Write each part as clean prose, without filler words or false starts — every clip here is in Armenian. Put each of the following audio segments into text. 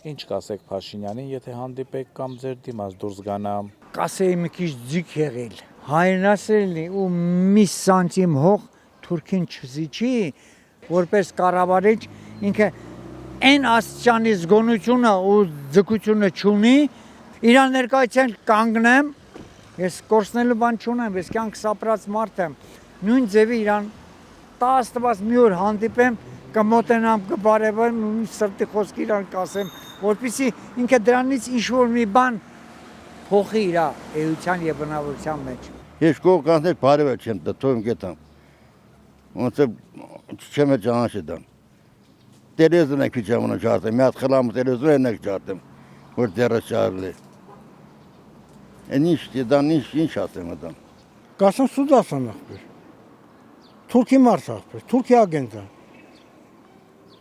Ինչ կասեք Փաշինյանին, եթե հանդիպեք կամ ձեր դիմաց դուրս գանա։ Կասեի մի քիչ ձիգ եղել։ Հայրենասերն ու մի սանտիմ հող թուրքին չզիջի, որպես կառավարիչ ինքը այն աստիճանի զգոնությունը ու ձգությունը չունի, իրան ներկայացնել կանգնեմ, ես կորցնելու բան չունեմ, ես կյանք սապրած մարդ եմ, նույն ձևի իրան տասնված մի օր հանդիպեմ, կմոտենամ, կբարևեմ, սրտի խոսքի իրան կասեմ, որպեսզի ինքը դրանից ինչ-որ մի բան փոխի իր էության եւ բնավորության մեջ։ Ես կողքաններ բարևել չեմ դտում գետամ։ Ոնց չեմ ճանաչել։ Տելեզուն եք ճամոնը ջարդեմ, մի հատ խլամ տելեզուն եք ջարդեմ, որ դեռ չարլի։ Ինչ ասեմ դա։ Կասեմ սուդասան ախպեր։ Թուրքի մարդ ախպեր, Թուրքի ագենտ է։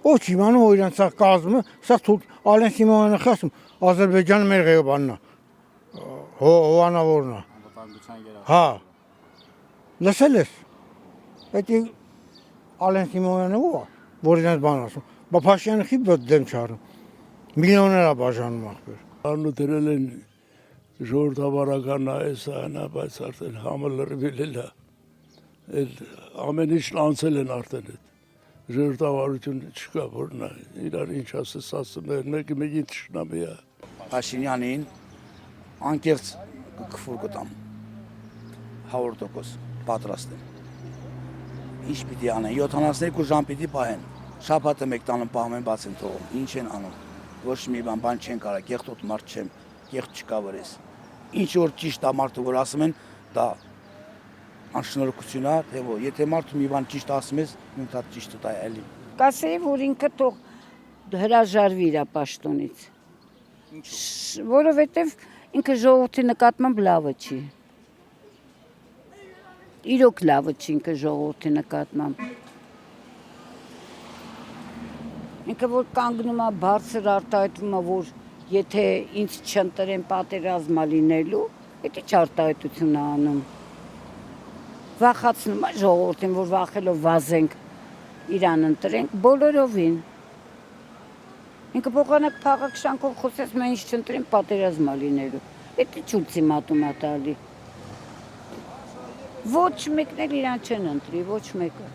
Ոչ իմանում որ իրանց կազմը, սա Ալեն Սիմոնյանը խոսում, Ադրբեջանը մեր ղեյոբանն է։ Հովանավորն է։ Հա։ Լսել ես։ Դա Ալեն Սիմոնյանը ո՞վ է, որ իրանց բան ասում։ Բա Փաշինյանը խի դեմ չարում։ Միլիոներ է բաժանում ախպեր։ Անու դրել են ժողովրդավարական այսանա, բայց արդեն համը լրիվել է։ Ամեն ինչն անցել են արդեն այդ։ Ժողովրդավարություն չկա, որ նա իրար ինչ ասում էր, մեկին թշնամի է։ Փաշինյանին անկեղծ կքֆուր կտամ, 100% պատրաստ եմ։ Ինչ պիտի անեն, 72 ժամ պիտի պահեն, շաբաթը մեկ տանում պահում են բաց են թողում, ինչ են անում, ոչ մի բան չեն կարա, կեղտոտ մարդ չեմ, կեղտ չկա վրես։ Ինչ որ ճիշտ է մարդը, որ ասում են, դա անշնորհքություն է, թե ոչ, եթե մարդը մի բան ճիշտ ասում ես, ինքնա ճիշտը դա է էլի։ Կասեի, որ ինքը թող հրաժարվի իր պաշտոնից։ Որովհետև ինքը ժողովրդի նկատմամբ լավը չի։ Իրոք լավը չի ինքը ժողովրդի նկատմամբ։ Ինքը որ կանգնում է բարձր արտահայտվում է, որ եթե ինձ չընտրեն պատերազմա լինելու, դա չարտահայտություն է անում։ Վախացնում է ժողովրդին, որ վախելով վազենք իրան ընտրենք, բոլորովին։ Ինքը փոխանակ փաղակ շանքով խոսեց, մենք ինչ չընտրենք պատերազմա լինելու։ Դա չուծի մատում է տալի։ Ոչ մեկն էլ իրան չեն ընտրի, ոչ մեկը։